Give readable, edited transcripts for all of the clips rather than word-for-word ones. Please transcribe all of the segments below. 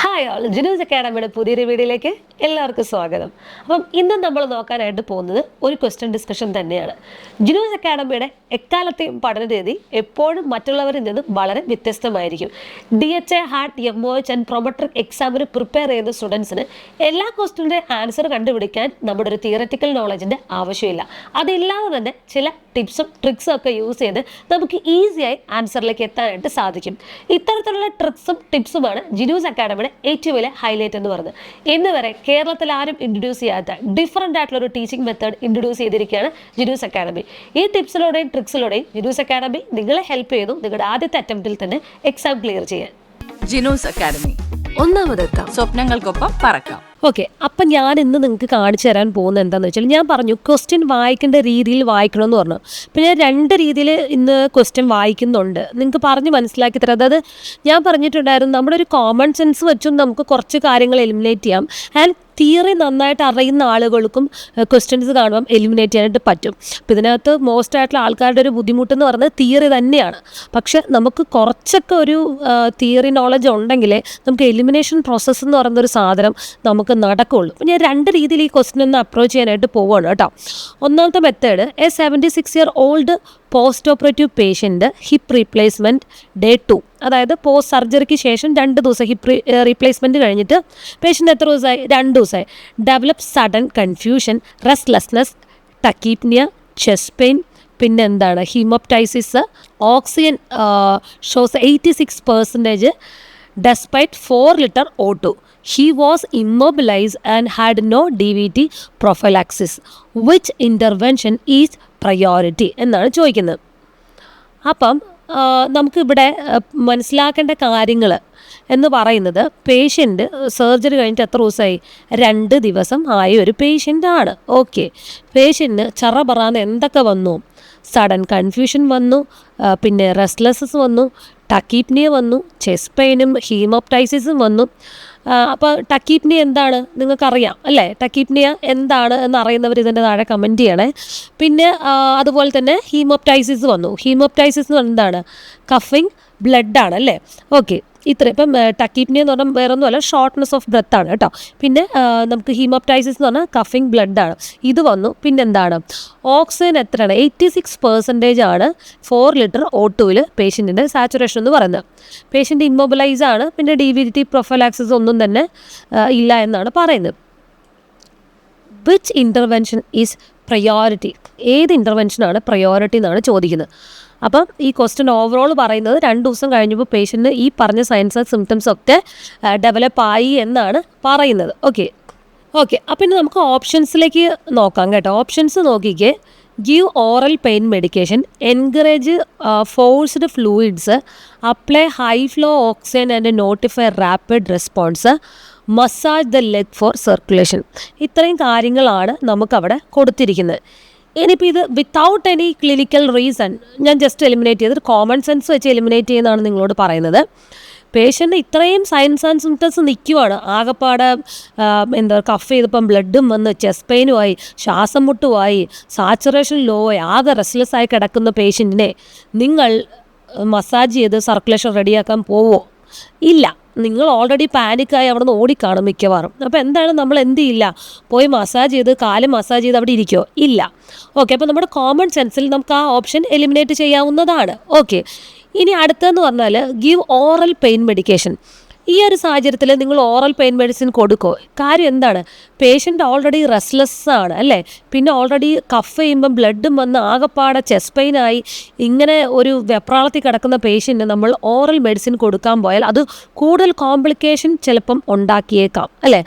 Hi all, Jinu's അക്കാഡമിയുടെ പുതിയൊരു വീഡിയോയിലേക്ക് എല്ലാവർക്കും സ്വാഗതം. അപ്പം ഇന്ന് നമ്മൾ നോക്കാനായിട്ട് പോകുന്നത് ഒരു ക്വസ്റ്റ്യൻ ഡിസ്കഷൻ തന്നെയാണ്. ജിനൂസ് അക്കാഡമിയുടെ എക്കാലത്തെയും പഠന രീതി എപ്പോഴും മറ്റുള്ളവരിൽ നിന്നും വളരെ വ്യത്യസ്തമായിരിക്കും. DHA, HAT, MOH and Prometric എക്സാമിന് പ്രിപ്പയർ ചെയ്യുന്ന സ്റ്റുഡൻസിന് എല്ലാ ക്വസ്റ്റ്യൻ്റെ ആൻസർ കണ്ടുപിടിക്കാൻ നമ്മുടെ ഒരു തിയററ്റിക്കൽ നോളജിൻ്റെ ആവശ്യമില്ല. അതില്ലാതെ തന്നെ ചില ടിപ്സും ട്രിക്സും ഒക്കെ യൂസ് ചെയ്ത് നമുക്ക് ഈസിയായി ആൻസറിലേക്ക് എത്താനായിട്ട് സാധിക്കും. ഇത്തരത്തിലുള്ള ട്രിക്സും ടിപ്സുമാണ് ജിനൂസ് അക്കാഡമിയുടെ ഏറ്റവും വലിയ ഹൈലൈറ്റ് എന്ന് പറയുന്നത്. ഇന്ന് വരെ കേരളത്തിൽ ആരും ഇൻട്രൊഡ്യൂസ് ചെയ്യാത്ത ഡിഫറൻ്റ് ആയിട്ടുള്ള ഒരു ടീച്ചിങ് മെത്തേഡ് ഇൻട്രൊഡ്യൂസ് ചെയ്തിരിക്കുകയാണ് ജിനൂസ് അക്കാഡമി. ഈ ടിപ്സിലൂടെയും ട്രിക്സിലൂടെയും ജിനൂസ് അക്കാഡമി നിങ്ങളെ ഹെൽപ്പ് ചെയ്യുന്നു നിങ്ങളുടെ ആദ്യത്തെ അറ്റംപ്റ്റിൽ തന്നെ എക്സാം ക്ലിയർ ചെയ്യാൻ. ജിനൂസ് അക്കാഡമി, ഒന്നാമതെത്താം, സ്വപ്നങ്ങൾക്കൊപ്പം പറക്കാം. ഓക്കെ, അപ്പം ഞാൻ ഇന്ന് നിങ്ങൾക്ക് കാണിച്ചു തരാൻ പോകുന്നത് എന്താണെന്ന് വെച്ചാൽ, ഞാൻ പറഞ്ഞു ക്വസ്റ്റ്യൻ വായിക്കേണ്ട രീതിയിൽ വായിക്കണമെന്ന് പറഞ്ഞു. അപ്പം ഞാൻ രണ്ട് രീതിയിൽ ഇന്ന് ക്വസ്റ്റ്യൻ വായിക്കുന്നുണ്ട്, നിങ്ങൾക്ക് പറഞ്ഞ് മനസ്സിലാക്കി തരാം. അതായത് ഞാൻ പറഞ്ഞിട്ടുണ്ടായിരുന്നു നമ്മുടെ ഒരു കോമൺ സെൻസ് വെച്ചും നമുക്ക് കുറച്ച് കാര്യങ്ങൾ എലിമിനേറ്റ് ചെയ്യാം. ആൻഡ് തിയറി നന്നായിട്ട് അറിയുന്ന ആളുകൾക്കും ക്വസ്റ്റ്യൻസ് കാണുമ്പം എലിമിനേറ്റ് ചെയ്യാനായിട്ട് പറ്റും. അപ്പോൾ ഇതിനകത്ത് മോസ്റ്റ് ആയിട്ടുള്ള ആൾക്കാരുടെ ഒരു ബുദ്ധിമുട്ടെന്ന് പറയുന്നത് തിയറി തന്നെയാണ്. പക്ഷെ നമുക്ക് കുറച്ചൊക്കെ ഒരു തിയറി നോളജ് ഉണ്ടെങ്കിലേ നമുക്ക് എലിമിനേഷൻ പ്രോസസ്സ് എന്ന് പറയുന്ന ഒരു സാധനം നമുക്ക് നടക്കുകയുള്ളൂ. അപ്പോൾ ഞാൻ രണ്ട് രീതിയിൽ ഈ ക്വസ്റ്റ്യൻ ഒന്ന് അപ്രോച്ച് ചെയ്യാനായിട്ട് പോവുകയാണ് കേട്ടോ. ഒന്നാമത്തെ method, A 76-year-old post operative patient hip replacement day 2, അതായത് പോസ്റ്റ് സർജറിക്ക് ശേഷം 2 ദിവസം ഹിപ്പ് റീപ്ലേസ്മെൻറ്റ് കഴിഞ്ഞിട്ട് പേഷ്യൻ്റ് എത്ര ദിവസമായി? 2 ദിവസമായി. Develop sudden confusion, restlessness, tachypnoea, chest pain, പിന്നെ എന്താണ് haemoptysis, oxygen shows 86% despite 4 liter O2. He was immobilized and had no DVT prophylaxis. Which intervention is priority എന്നാണ് ചോദിക്കുന്നത്. അപ്പം നമുക്കിവിടെ മനസ്സിലാക്കേണ്ട കാര്യങ്ങൾ എന്ന് പറയുന്നത്, പേഷ്യൻ്റ് സർജറി കഴിഞ്ഞിട്ട് എത്ര ദിവസമായി? 2 ദിവസം ആയ ഒരു പേഷ്യൻ്റാണ്. ഓക്കെ, പേഷ്യൻറ്റിന് ചറപറാന്ന് എന്തൊക്കെ വന്നു? സഡൻ കൺഫ്യൂഷൻ വന്നു, പിന്നെ റെസ്റ്റ്ലെസ്സസ് വന്നു, ടക്കീപ്നിയ വന്നു, ചെസ്റ്റ് പെയിനും ഹീമോപ്റ്റൈസിസും വന്നു. അപ്പോൾ ടക്കീപ്നിയ എന്താണ് നിങ്ങൾക്കറിയാം അല്ലേ? ടക്കീപ്നിയ എന്താണ് എന്നറിയുന്നവർ ഇതിൻ്റെ താഴെ കമൻറ്റ് ചെയ്യണേ. പിന്നെ അതുപോലെ തന്നെ ഹീമോപ്റ്റൈസിസ് വന്നു. ഹീമോപ്റ്റൈസിസ് എന്താണ്? കഫിങ് ബ്ലഡാണ് അല്ലേ? ഓക്കെ, ഇത്രയും. ഇപ്പം ടക്കീപ്നിയ എന്ന് പറഞ്ഞാൽ വേറെ ഒന്നുമല്ല, ഷോർട്ട്നെസ് ഓഫ് ബ്രെത്ത് ആണ് കേട്ടോ. പിന്നെ നമുക്ക് ഹീമോപ്റ്റൈസിസ് എന്ന് പറഞ്ഞാൽ കഫിങ് ബ്ലഡാണ്, ഇത് വന്നു. പിന്നെന്താണ്? ഓക്സിജൻ എത്രയാണ്? 86% ആണ് 4 liter O2-ൽ പേഷ്യൻറ്റിൻ്റെ സാച്ചുറേഷൻ എന്ന് പറയുന്നത്. പേഷ്യൻ്റ് ഇമ്മൊബിലൈസ് ആണ്, പിന്നെ DVT പ്രൊഫൈലാക്സിസ് ഒന്നും തന്നെ ഇല്ല എന്നാണ് പറയുന്നത്. Which intervention is priority? ഏത് ഇൻ്റർവെൻഷനാണ് പ്രയോറിറ്റി എന്നാണ് ചോദിക്കുന്നത്. അപ്പം ഈ ക്വസ്റ്റ്യൻ ഓവറോൾ പറയുന്നത് 2 ദിവസം കഴിഞ്ഞപ്പോൾ പേഷ്യൻറ്റ് ഈ പറഞ്ഞ സയൻസ് സിംറ്റംസ് ഒക്കെ ഡെവലപ്പായി എന്നാണ് പറയുന്നത്. ഓക്കെ, അപ്പം ഇനി നമുക്ക് ഓപ്ഷൻസിലേക്ക് നോക്കാം കേട്ടോ. ഓപ്ഷൻസ് നോക്കിക്കേ. Give oral pain medication, encourage forced fluids, apply high flow oxygen and notify rapid response, massage the leg for circulation. ഇത്രയും കാര്യങ്ങളാണ് നമുക്കവിടെ കൊടുത്തിരിക്കുന്നത്. ഇനിയിപ്പോൾ ഇത് വിത്തൗട്ട് എനി ക്ലിനിക്കൽ റീസൺ ഞാൻ ജസ്റ്റ് എലിമിനേറ്റ് ചെയ്ത് കോമൺ സെൻസ് വെച്ച് എലിമിനേറ്റ് ചെയ്യുന്നതാണ് നിങ്ങളോട് പറയുന്നത്. പേഷ്യൻ്റ് ഇത്രയും സൈൻസ് ആൻഡ് സിംറ്റംസ് നിൽക്കുവാണ്, ആകെപ്പാടെ കഫ് ചെയ്തപ്പം ബ്ലഡും വന്ന് ചെസ്റ്റ് പെയിനുമായി, ശ്വാസം മുട്ടുമായി, സാച്ചുറേഷൻ ലോ ആയി, ആകെ റെസ്റ്റ്ലെസ് ആയി കിടക്കുന്ന പേഷ്യൻറ്റിനെ നിങ്ങൾ മസാജ് ചെയ്ത് സർക്കുലേഷൻ റെഡിയാക്കാൻ പോവോ? ഇല്ല. നിങ്ങൾ ഓൾറെഡി പാനിക്കായി അവിടെ നിന്ന് ഓടിക്കാണും മിക്കവാറും. അപ്പോൾ എന്താണ്, നമ്മൾ എന്ത് ചെയ്യില്ല, പോയി മസാജ് ചെയ്ത് കാല് മസാജ് ചെയ്ത് അവിടെ ഇരിക്കുമോ? ഇല്ല. ഓക്കെ, അപ്പോൾ നമ്മുടെ കോമൺ സെൻസിൽ നമുക്ക് ആ ഓപ്ഷൻ എലിമിനേറ്റ് ചെയ്യാവുന്നതാണ്. ഓക്കെ, ഇനി അടുത്തതെന്ന് പറഞ്ഞാൽ ഗീവ് ഓറൽ പെയിൻ മെഡിക്കേഷൻ. ഈ ഒരു സാഹചര്യത്തിൽ നിങ്ങൾ ഓറൽ പെയിൻ മെഡിസിൻ കൊടുക്കുമോ? കാര്യം എന്താണ്? പേഷ്യൻ്റ് ഓൾറെഡി റെസ്റ്റ്ലെസ് ആണ് അല്ലേ? പിന്നെ ഓൾറെഡി കഫ് ചെയ്യുമ്പം ബ്ലഡും വന്ന് ആകെപ്പാടെ ചെസ്റ്റ് പെയിനായി ഇങ്ങനെ ഒരു വെപ്രാളത്തിൽ കിടക്കുന്ന പേഷ്യൻറ്റിന് നമ്മൾ ഓറൽ മെഡിസിൻ കൊടുക്കാൻ പോയാൽ അത് കൂടുതൽ കോംപ്ലിക്കേഷൻ ചിലപ്പം ഉണ്ടാക്കിയേക്കാം അല്ലേ?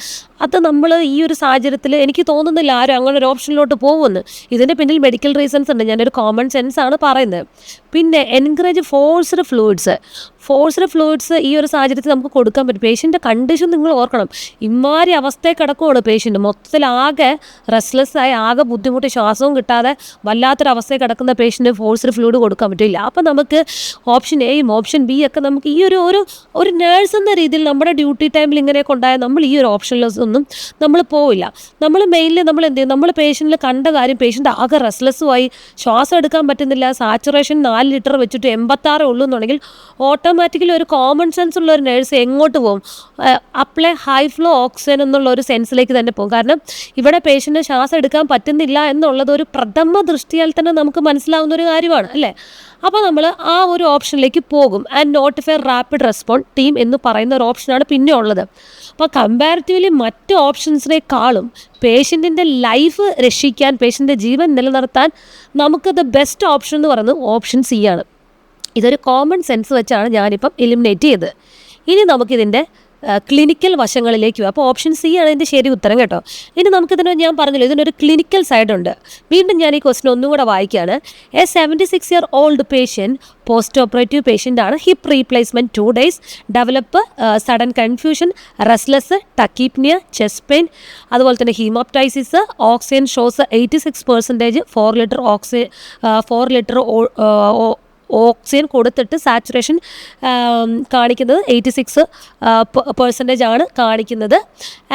അത് നമ്മൾ ഈ ഒരു സാഹചര്യത്തിൽ എനിക്ക് തോന്നുന്നില്ല ആരും അങ്ങനെ ഒരു ഓപ്ഷനിലോട്ട് പോകുമെന്ന്. ഇതിൻ്റെ പിന്നിൽ മെഡിക്കൽ റീസൺസ് ഉണ്ട്, ഞാനൊരു കോമൺ സെൻസ് ആണ് പറയുന്നത്. പിന്നെ എൻകറേജ് ഫോഴ്സ്ഡ് ഫ്ലൂയിഡ്സ് ഈ ഒരു സാഹചര്യത്തിൽ നമുക്ക് കൊടുക്കാൻ പറ്റും. പേഷ്യൻ്റെ കണ്ടീഷൻ നിങ്ങൾ ഓർക്കണം, ഇമാതിരി അവസ്ഥയിൽ കിടക്കുവാണ് പേഷ്യൻ്റ്, മൊത്തത്തിൽ ആകെ റെസ്റ്റ്ലെസ് ആയി, ആകെ ബുദ്ധിമുട്ടി, ശ്വാസവും കിട്ടാതെ വല്ലാത്തൊരവസ്ഥയിൽ കിടക്കുന്ന പേഷ്യൻ്റ് ഫോഴ്സ്ഡ് ഫ്ലൂയിഡ് കൊടുക്കാൻ പറ്റില്ല. അപ്പം നമുക്ക് ഓപ്ഷൻ എയും ഓപ്ഷൻ ബി ഒക്കെ നമുക്ക് ഈ ഒരു നേഴ്സ് എന്ന രീതിയിൽ നമ്മുടെ ഡ്യൂട്ടി ടൈമിൽ ഇങ്ങനെയൊക്കെ ഉണ്ടായാൽ നമ്മൾ ഈ ഒരു ഓപ്ഷനിൽ കാര്യങ്ങളിലേക്കൊന്നും നമ്മൾ പോവില്ല. നമ്മൾ മെയിൻലി നമ്മൾ എന്ത് ചെയ്യും, നമ്മൾ പേഷ്യൻറ്റിൽ കണ്ട കാര്യം, പേഷ്യൻ്റ് ആകെ റെസ്ലെസ്സുമായി, ശ്വാസം എടുക്കാൻ പറ്റുന്നില്ല, സാച്ചുറേഷൻ 4 ലിറ്റർ വെച്ചിട്ട് 86 ഉള്ളൂ എന്നുണ്ടെങ്കിൽ ഓട്ടോമാറ്റിക്കലി ഒരു കോമൺ സെൻസ് ഉള്ള ഒരു നേഴ്സ് എങ്ങോട്ട് പോകും? അപ്ലൈ ഹൈ ഫ്ലോ ഓക്സിജൻ എന്നുള്ള ഒരു സെൻസിലേക്ക് തന്നെ പോകും. കാരണം ഇവിടെ പേഷ്യൻ്റ് ശ്വാസം എടുക്കാൻ പറ്റുന്നില്ല എന്നുള്ളത് ഒരു പ്രഥമ ദൃഷ്ടിയാൽ തന്നെ നമുക്ക് മനസ്സിലാവുന്ന ഒരു കാര്യമാണ് അല്ലേ. അപ്പോൾ നമ്മൾ ആ ഒരു ഓപ്ഷനിലേക്ക് പോകും. And notify rapid response team എന്ന് പറയുന്ന ഒരു ഓപ്ഷനാണ് പിന്നെ ഉള്ളത്. അപ്പോൾ കമ്പാരിറ്റീവ്ലി മറ്റ് ഓപ്ഷൻസിനേക്കാളും പേഷ്യൻറ്റിൻ്റെ ലൈഫ് രക്ഷിക്കാൻ, പേഷ്യൻ്റെ ജീവൻ നിലനിർത്താൻ നമുക്ക് ദ ബെസ്റ്റ് ഓപ്ഷൻ എന്ന് പറയുന്നത് ഓപ്ഷൻ സി ആണ്. ഇതൊരു കോമൺ സെൻസ് വെച്ചാണ് ഞാനിപ്പം എലിമിനേറ്റ് ചെയ്തത്. ഇനി നമുക്കിതിൻ്റെ ക്ലിനിക്കൽ വശങ്ങളിലേക്ക് പോകും. അപ്പോൾ ഓപ്ഷൻ സി ആണ് ഇതിൻ്റെ ശരി ഉത്തരം കേട്ടോ. ഇനി നമുക്കിതിന് ഞാൻ പറഞ്ഞല്ലോ ഇതിനൊരു ക്ലിനിക്കൽ സൈഡുണ്ട്. വീണ്ടും ഞാൻ ഈ ക്വസ്റ്റ്യൻ ഒന്നും കൂടെ വായിക്കുകയാണ്. A 76-year-old patient, post operative patient ആണ്, hip replacement 2 days, develop sudden confusion, restless, tachypnoea, chest pain, അതുപോലെ തന്നെ haemoptysis, oxygen shows 86%, 4 litre oxygen കൊടുത്തിട്ട് സാച്ചുറേഷൻ കാണിക്കുന്നത് 86% ആണ് കാണിക്കുന്നത്.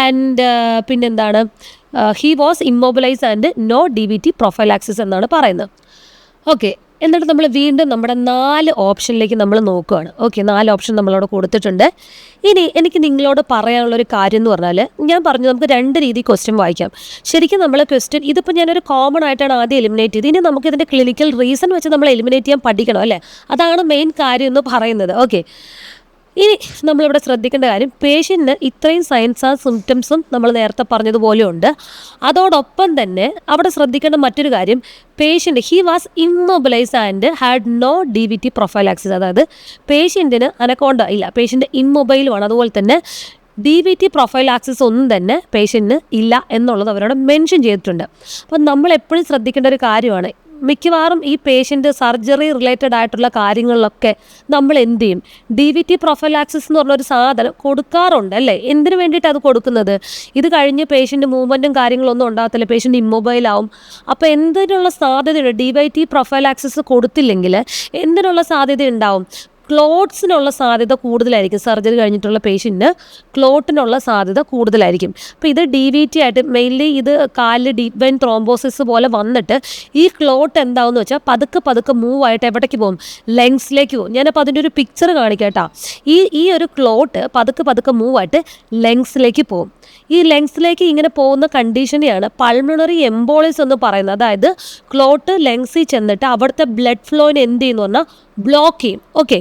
ആൻഡ് പിന്നെന്താണ്, he was immobilise and no DVT prophylaxis എന്നാണ് പറയുന്നത്. ഓക്കെ, എന്നിട്ട് നമ്മൾ വീണ്ടും നമ്മുടെ 4 ഓപ്ഷനിലേക്ക് നമ്മൾ നോക്കുകയാണ്. ഓക്കെ, 4 ഓപ്ഷൻ നമ്മളവിടെ കൊടുത്തിട്ടുണ്ട്. ഇനി എനിക്ക് നിങ്ങളോട് പറയാനുള്ളൊരു കാര്യം എന്ന് പറഞ്ഞാൽ, ഞാൻ പറഞ്ഞു നമുക്ക് 2 രീതി ക്വസ്റ്റ്യൻ വായിക്കാം. ശരിക്കും നമ്മൾ ക്വസ്റ്റ്യൻ ഇതിപ്പോൾ ഞാനൊരു കോമൺ ആയിട്ടാണ് ആദ്യം എലിമിനേറ്റ് ചെയ്തത്. ഇനി നമുക്ക് ഇതിൻ്റെ ക്ലിനിക്കൽ റീസൺ വെച്ച് നമ്മൾ എലിമിനേറ്റ് ചെയ്യാൻ പഠിക്കണം അല്ലേ. അതാണ് മെയിൻ കാര്യം എന്ന് പറയുന്നത്. ഓക്കെ, ഇനി നമ്മളിവിടെ ശ്രദ്ധിക്കേണ്ട കാര്യം, പേഷ്യൻറ്റിന് ഇത്രയും സയൻസ് ആൻഡ് സിംറ്റംസും നമ്മൾ നേരത്തെ പറഞ്ഞതുപോലെ ഉണ്ട്. അതോടൊപ്പം തന്നെ അവിടെ ശ്രദ്ധിക്കേണ്ട മറ്റൊരു കാര്യം, patient he was immobilise and had no DVT prophylaxis. അതായത് പേഷ്യൻറ്റിന് അനക്കോണ്ട ഇല്ല, പേഷ്യൻ്റ് ഇമ്മൊബൈലുമാണ്. അതുപോലെ തന്നെ DVT പ്രൊഫൈലാക്സിസ് ഒന്നും തന്നെ പേഷ്യൻറ്റിന് ഇല്ല എന്നുള്ളത് അവരോട് മെൻഷൻ ചെയ്തിട്ടുണ്ട്. അപ്പം നമ്മൾ എപ്പോഴും ശ്രദ്ധിക്കേണ്ട ഒരു കാര്യമാണ്, മിക്കവാറും ഈ പേഷ്യൻ്റ് സർജറി റിലേറ്റഡ് ആയിട്ടുള്ള കാര്യങ്ങളിലൊക്കെ നമ്മൾ എന്ത് ചെയ്യും, DVT പ്രൊഫൈലാക്സിസ് എന്ന് പറഞ്ഞൊരു സാധനം കൊടുക്കാറുണ്ട് അല്ലേ. എന്തിനു വേണ്ടിയിട്ട് അത് കൊടുക്കുന്നത്? ഇത് കഴിഞ്ഞ് പേഷ്യൻ്റ് മൂവ്മെൻറ്റും കാര്യങ്ങളൊന്നും ഉണ്ടാകത്തില്ല, പേഷ്യൻ്റ് ഇമ്മൊബൈലാവും. അപ്പോൾ എന്തിനുള്ള സാധ്യതയുണ്ട്? DVT പ്രൊഫൈലാക്സിസ് കൊടുത്തില്ലെങ്കിൽ എന്തിനുള്ള സാധ്യത ഉണ്ടാവും? ക്ലോട്ട്സിനുള്ള സാധ്യത കൂടുതലായിരിക്കും. സർജറി കഴിഞ്ഞിട്ടുള്ള പേഷ്യൻറ്റിന് ക്ലോട്ടിനുള്ള സാധ്യത കൂടുതലായിരിക്കും. അപ്പോൾ ഇത് DVT ആയിട്ട് മെയിൻലി ഇത് കാലിൽ ഡീപ്പ് വെയിൻ ത്രോംബോസിസ് പോലെ വന്നിട്ട് ഈ ക്ലോട്ട് എന്താവെന്ന് വെച്ചാൽ പതുക്കെ മൂവ് ആയിട്ട് എവിടേക്ക് പോകും? ലങ്സിലേക്ക് പോകും. ഞാനപ്പോൾ അതിൻ്റെ ഒരു പിക്ചർ കാണിക്കാം. ഈ ഒരു ക്ലോട്ട് പതുക്കെ മൂവ് ആയിട്ട് ലങ്സിലേക്ക് പോകും. ഈ ലങ്സിലേക്ക് ഇങ്ങനെ പോകുന്ന കണ്ടീഷനെയാണ് പൾമണറി എംബോളിസ് എന്ന് പറയുന്നത്. അതായത് ക്ലോട്ട് ലങ്സിൽ ചെന്നിട്ട് അവിടുത്തെ ബ്ലഡ് ഫ്ലോയിനെ എന്ത് ചെയ്യുന്നു പറഞ്ഞാൽ ബ്ലോക്ക് ചെയ്യും. ഓക്കെ,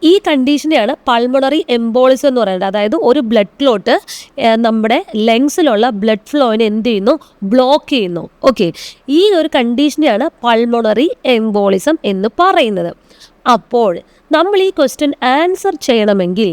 ഈ കണ്ടീഷനെയാണ് പൾമണറി എംബോളിസം എന്ന് പറയുന്നത്. അതായത് ഒരു ബ്ലഡ് ക്ലോട്ട് നമ്മുടെ ലങ്സിലുള്ള ബ്ലഡ് ഫ്ലോയിനെ എന്ത് ചെയ്യുന്നു? ബ്ലോക്ക് ചെയ്യുന്നു. ഓക്കെ, ഈ ഒരു കണ്ടീഷനെയാണ് പൾമണറി എംബോളിസം എന്ന് പറയുന്നത്. അപ്പോൾ നമ്മൾ ഈ ക്വസ്റ്റ്യൻ ആൻസർ ചെയ്യണമെങ്കിൽ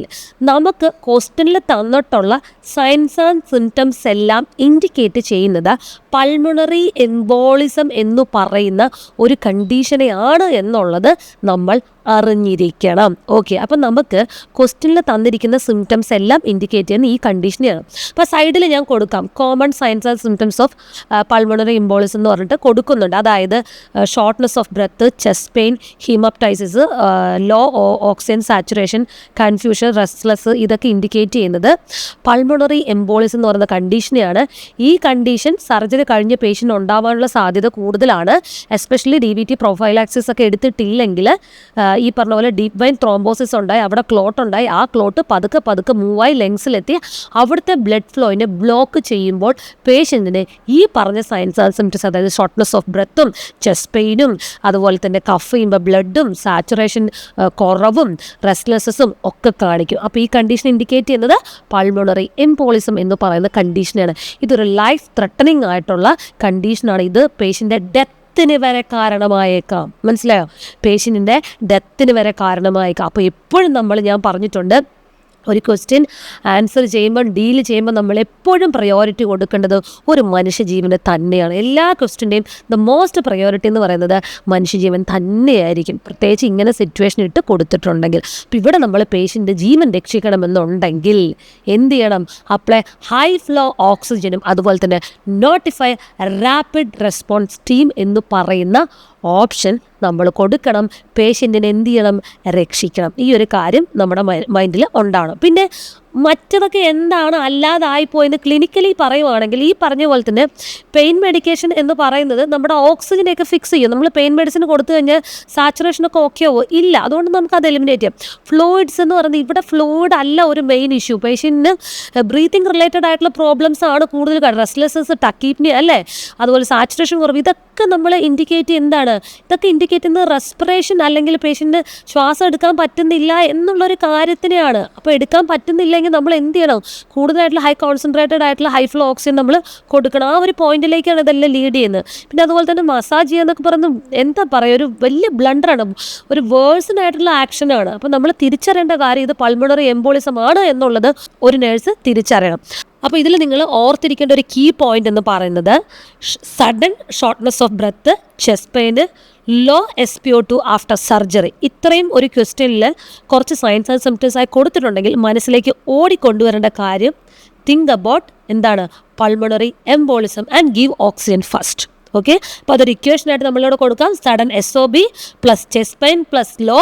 നമുക്ക് ക്വസ്റ്റ്യനിൽ തന്നിട്ടുള്ള സൈൻസ് ആൻഡ് സിംറ്റംസ് എല്ലാം ഇൻഡിക്കേറ്റ് ചെയ്യുന്നത് പൾമണറി എംബോളിസം എന്ന് പറയുന്ന ഒരു കണ്ടീഷനെയാണ് എന്നുള്ളത് നമ്മൾ അറിഞ്ഞിരിക്കണം. ഓക്കെ, അപ്പം നമുക്ക് ക്വസ്റ്റ്യനിൽ തന്നിരിക്കുന്ന സിംറ്റംസ് എല്ലാം ഇൻഡിക്കേറ്റ് ചെയ്യുന്ന ഈ കണ്ടീഷനെയാണ്. അപ്പോൾ സൈഡിൽ ഞാൻ കൊടുക്കാം common signs and symptoms of pulmonary embolism എന്ന് പറഞ്ഞിട്ട് കൊടുക്കുന്നുണ്ട്. അതായത് shortness of breath, chest pain, haemoptysis, low oxygen saturation, confusion, restless, ഇതൊക്കെ ഇൻഡിക്കേറ്റ് ചെയ്യുന്നത് പൾമണറി എംബോളിസം എന്ന് പറയുന്ന കണ്ടീഷനെയാണ്. ഈ കണ്ടീഷൻ സർജറി കഴിഞ്ഞ പേഷ്യൻ്റ് ഉണ്ടാവാനുള്ള സാധ്യത കൂടുതലാണ്. എസ്പെഷ്യലി DVT പ്രൊഫൈലാക്സിസ് ഒക്കെ എടുത്തിട്ടില്ലെങ്കിൽ ഈ പറഞ്ഞ പോലെ ഡീപ്പ് വെയിൻ ത്രോംബോസിസ് ഉണ്ടായി, അവിടെ ക്ലോട്ട് ഉണ്ടായി, ആ ക്ലോട്ട് പതുക്കെ മൂവായി ലങ്സിലെത്തി അവിടുത്തെ ബ്ലഡ് ഫ്ലോയിനെ ബ്ലോക്ക് ചെയ്യുമ്പോൾ പേഷ്യൻറ്റിന് ഈ പറഞ്ഞ സൈൻസ് ആൻഡ് സിംപ്റ്റംസ്, അതായത് ഷോർട്ട്നെസ് ഓഫ് ബ്രെത്തും, ചെസ്റ്റ് പെയിനും, അതുപോലെ തന്നെ കഫ് ചെയ്യുമ്പോൾ ബ്ലഡും, സാച്ചുറേഷൻ കുറവും, റെസ്റ്റ്ലെസ്സും ഒക്കെ കാണിക്കും. അപ്പോൾ ഈ കണ്ടീഷൻ ഇൻഡിക്കേറ്റ് ചെയ്യുന്നത് പൾമണറി എംബോളിസം എന്ന് പറയുന്ന കണ്ടീഷനാണ്. ഇതൊരു ലൈഫ് ത്രെട്ടനിങ് ആയിട്ടുള്ള കണ്ടീഷനാണ്. ഇത് പേഷ്യൻ്റെ ഡെത്തിന് വരെ കാരണമായേക്കാം. മനസ്സിലായോ? പേഷ്യൻറ്റിൻ്റെ ഡെത്തിന് വരെ കാരണമായേക്കാം. അപ്പോൾ എപ്പോഴും ഞാൻ പറഞ്ഞിട്ടുണ്ട്, ഒരു ക്വസ്റ്റ്യൻ ആൻസർ ചെയ്യുമ്പോൾ ഡീൽ ചെയ്യുമ്പോൾ നമ്മൾ എപ്പോഴും പ്രയോറിറ്റി കൊടുക്കേണ്ടത് ഒരു മനുഷ്യജീവന് തന്നെയാണ്. എല്ലാ ക്വസ്റ്റ്യൻ്റെയും ദ മോസ്റ്റ് പ്രയോറിറ്റി എന്ന് പറയുന്നത് മനുഷ്യജീവൻ തന്നെയായിരിക്കും, പ്രത്യേകിച്ച് ഇങ്ങനെ സിറ്റുവേഷൻ ഇട്ട് കൊടുത്തിട്ടുണ്ടെങ്കിൽ. അപ്പോൾ ഇവിടെ നമ്മൾ പേഷ്യൻ്റ് ജീവൻ രക്ഷിക്കണമെന്നുണ്ടെങ്കിൽ എന്ത് ചെയ്യണം? അപ്ലൈ ഹൈ ഫ്ലോ ഓക്സിജനും അതുപോലെ തന്നെ നോട്ടിഫൈ റാപ്പിഡ് റെസ്പോൺസ് ടീം എന്ന് പറയുന്ന ഓപ്ഷൻ നമ്മൾ കൊടുക്കണം. പേഷ്യൻറ്റിനെ എന്ത് ചെയ്യണം? രക്ഷിക്കണം. ഈ ഒരു കാര്യം നമ്മുടെ മൈൻഡിൽ ഉണ്ടാവണം. പിന്നെ മറ്റതൊക്കെ എന്താണ് അല്ലാതായിപ്പോയെന്ന് ക്ലിനിക്കലി പറയുവാണെങ്കിൽ ഈ പറഞ്ഞ പോലെ തന്നെ പെയിൻ മെഡിക്കേഷൻ എന്ന് പറയുന്നത് നമ്മുടെ ഓക്സിജനെയൊക്കെ ഫിക്സ് ചെയ്യും. നമ്മൾ പെയിൻ മെഡിസിൻ കൊടുത്തു കഴിഞ്ഞാൽ സാച്ചുറേഷനൊക്കെ ഓക്കെ ആവോ? ഇല്ല. അതുകൊണ്ട് നമുക്ക് അത് എലിമിനേറ്റ് ചെയ്യാം. ഫ്ലൂയിഡ്സ് എന്ന് പറയുന്നത് ഇവിടെ ഫ്ലൂയിഡ് അല്ല ഒരു മെയിൻ ഇഷ്യൂ. പേഷ്യൻറ്റിന് ബ്രീത്തിങ് റിലേറ്റഡ് ആയിട്ടുള്ള പ്രോബ്ലംസ് ആണ് കൂടുതൽ റെസ്റ്റ്ലെസ്നെസ്, ടക്കീപ്നി അല്ലേ, അതുപോലെ സാച്ചുറേഷൻ കുറവ്, ഇതൊക്കെ നമ്മൾ ഇൻഡിക്കേറ്റ് എന്താണ്? ഇതൊക്കെ ഇൻഡിക്കേറ്റ് ചെയ്യുന്നത് റെസ്പിറേഷൻ അല്ലെങ്കിൽ പേഷ്യൻറ്റിന് ശ്വാസം എടുക്കാൻ പറ്റുന്നില്ല എന്നുള്ളൊരു കാര്യത്തിനെയാണ്. അപ്പോൾ എടുക്കാൻ പറ്റുന്നില്ലെങ്കിൽ നമ്മൾ എന്ത് ചെയ്യണം? കൂടുതലായിട്ടുള്ള ഹൈ കോൺസെൻട്രേറ്റഡ് ആയിട്ടുള്ള ഹൈ ഫ്ലോ ഓക്സിജൻ നമ്മൾ കൊടുക്കണം. ആ ഒരു പോയിന്റിലേക്കാണ് ഇതെല്ലാം ലീഡ് ചെയ്യുന്നത്. പിന്നെ അതുപോലെ തന്നെ മസാജ് ചെയ്യാന്നൊക്കെ പറയുന്നത് എന്താ പറയുക, ഒരു വലിയ ബ്ലണ്ടറാണ്, ഒരു വേഴ്സണായിട്ടുള്ള ആക്ഷനാണ്. അപ്പോൾ നമ്മൾ തിരിച്ചറിയേണ്ട കാര്യം ഇത് പൾമണറി എംബോളിസം ആണ് എന്നുള്ളത് ഒരു നേഴ്സ് തിരിച്ചറിയണം. അപ്പോൾ ഇതിൽ നിങ്ങൾ ഓർത്തിരിക്കേണ്ട ഒരു കീ പോയിന്റ് എന്ന് പറയുന്നത് sudden shortness of breath, chest pain, low SpO2 after surgery. ഇത്രയും ഒരു ക്വസ്റ്റ്യനിൽ കുറച്ച് സയൻസ് ആൻഡ് സിംപ്റ്റംസ് ആയി കൊടുത്തിട്ടുണ്ടെങ്കിൽ മനസ്സിലേക്ക് ഓടിക്കൊണ്ടുവരേണ്ട കാര്യം തിങ്ക് അബൌട്ട് എന്താണ് pulmonary embolism and give oxygen first. Okay, അപ്പോൾ അതൊരു ഇക്വേഷനായിട്ട് നമ്മളിവിടെ കൊടുക്കാം. Sudden SOB plus chest pain plus low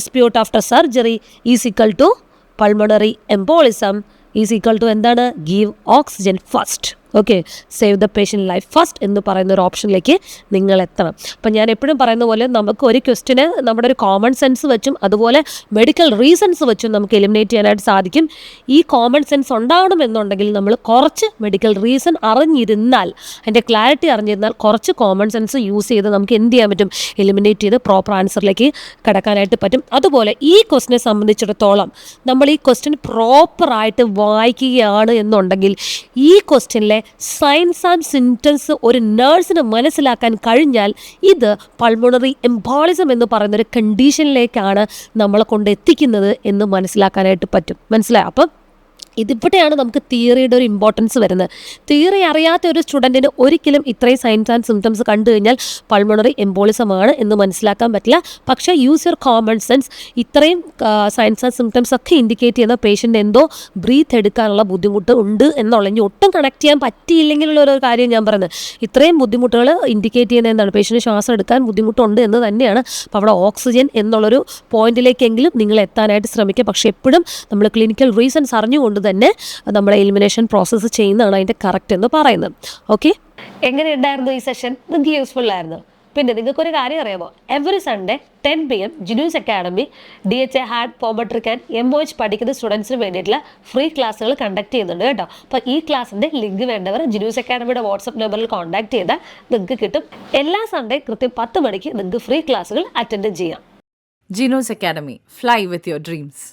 SpO2 after surgery is equal to pulmonary embolism is equal to എന്താണ്? Give oxygen first. Okay, save the patient life first എന്ന് പറയുന്ന ഒരു ഓപ്ഷനിലേക്ക് നിങ്ങൾ എത്തണം. അപ്പം ഞാൻ എപ്പോഴും പറയുന്ന പോലെ നമുക്ക് ഒരു ക്വസ്റ്റിന് നമ്മുടെ ഒരു കോമൺ സെൻസ് വെച്ചും അതുപോലെ മെഡിക്കൽ റീസൺസ് വെച്ചും നമുക്ക് എലിമിനേറ്റ് ചെയ്യാനായിട്ട് സാധിക്കും. ഈ കോമൺ സെൻസ് ഉണ്ടാവണമെന്നുണ്ടെങ്കിൽ നമ്മൾ കുറച്ച് മെഡിക്കൽ റീസൺ അറിഞ്ഞിരുന്നാൽ, അതിൻ്റെ ക്ലാരിറ്റി അറിഞ്ഞിരുന്നാൽ, കുറച്ച് കോമൺ സെൻസ് യൂസ് ചെയ്ത് നമുക്ക് എന്ത് ചെയ്യാൻ പറ്റും? എലിമിനേറ്റ് ചെയ്ത് പ്രോപ്പർ ആൻസറിലേക്ക് കിടക്കാനായിട്ട് പറ്റും. അതുപോലെ ഈ ക്വസ്റ്റിനെ സംബന്ധിച്ചിടത്തോളം നമ്മൾ ഈ ക്വസ്റ്റ്യൻ പ്രോപ്പറായിട്ട് വായിക്കുകയാണ് എന്നുണ്ടെങ്കിൽ ഈ ക്വസ്റ്റ്യനിലെ സൈൻസ് ആൻഡ് സിംറ്റംസ് ഒരു നേഴ്സിന് മനസ്സിലാക്കാൻ കഴിഞ്ഞാൽ ഇത് പൾമണറി എംബോളിസം എന്ന് പറയുന്ന ഒരു കണ്ടീഷനിലേക്കാണ് നമ്മളെ കൊണ്ട് എത്തിക്കുന്നത് എന്ന് മനസ്സിലാക്കാനായിട്ട് പറ്റും. മനസ്സിലായോ? അപ്പം ഇതിവിടെയാണ് നമുക്ക് തിയറിയുടെ ഒരു ഇമ്പോർട്ടൻസ് വരുന്നത്. തിയറി അറിയാത്ത ഒരു സ്റ്റുഡൻറ്റിന് ഒരിക്കലും ഇത്രയും സയൻസ് ആൻഡ് സിംറ്റംസ് കണ്ടു കഴിഞ്ഞാൽ പൾമണറി എംബോളിസം ആണ് എന്ന് മനസ്സിലാക്കാൻ പറ്റില്ല. പക്ഷേ യൂസ് യുവർ കോമൺ സെൻസ്. ഇത്രയും സയൻസ് ആൻഡ് സിംറ്റംസ് ഒക്കെ ഇൻഡിക്കേറ്റ് ചെയ്യുന്ന പേഷ്യൻ്റ് എന്തോ ബ്രീത്ത് എടുക്കാനുള്ള ബുദ്ധിമുട്ട് ഉണ്ട് എന്നുള്ള, ഇനി ഒട്ടും കണക്ട് ചെയ്യാൻ പറ്റിയില്ലെങ്കിലുള്ള ഒരു കാര്യം ഞാൻ പറയുന്നത്, ഇത്രയും ബുദ്ധിമുട്ടുകൾ ഇൻഡിക്കേറ്റ് ചെയ്യുന്ന എന്താണ്? പേഷ്യൻ്റ് ശ്വാസം എടുക്കാൻ ബുദ്ധിമുട്ടുണ്ട് എന്ന് തന്നെയാണ്. അപ്പോൾ അവിടെ ഓക്സിജൻ എന്നുള്ളൊരു പോയിന്റിലേക്കെങ്കിലും നിങ്ങൾ എത്താനായിട്ട് ശ്രമിക്കുക. പക്ഷേ എപ്പോഴും നമ്മൾ ക്ലിനിക്കൽ റീസൺസ് അറിഞ്ഞുകൊണ്ട് തന്നെ നമ്മളെ എലിമിനേഷൻ പ്രോസസ്സ് ചെയ്യുന്നതാണ് അതിൻ്റെ കറക്റ്റ് എന്ന് പറയുന്നത്. ഓക്കെ, എങ്ങനെയുണ്ടായിരുന്നു ഈ സെഷൻ? നിങ്ങൾക്ക് യൂസ്ഫുൾ ആയിരുന്നു? പിന്നെ നിങ്ങൾക്കൊരു കാര്യം അറിയാമോ? Every Sunday 10 PM Jinu's academy DHA HAAD, Prometric and MOH പഠിക്കുന്ന സ്റ്റുഡൻസിന് വേണ്ടിയിട്ടുള്ള ഫ്രീ ക്ലാസ്സുകൾ കണ്ടക്ട് ചെയ്യുന്നുണ്ട് കേട്ടോ. അപ്പോൾ ഈ ക്ലാസ്സിൻ്റെ ലിങ്ക് വേണ്ടവർ ജിനൂസ് അക്കാഡമിയുടെ വാട്സപ്പ് നമ്പറിൽ കോൺടാക്ട് ചെയ്താൽ നിങ്ങൾക്ക് കിട്ടും. എല്ലാ സൺഡേ കൃത്യം 10 മണിക്ക് നിങ്ങൾക്ക് ഫ്രീ ക്ലാസ്സുകൾ അറ്റൻഡ് ചെയ്യാം. Jino's academy, fly with your dreams.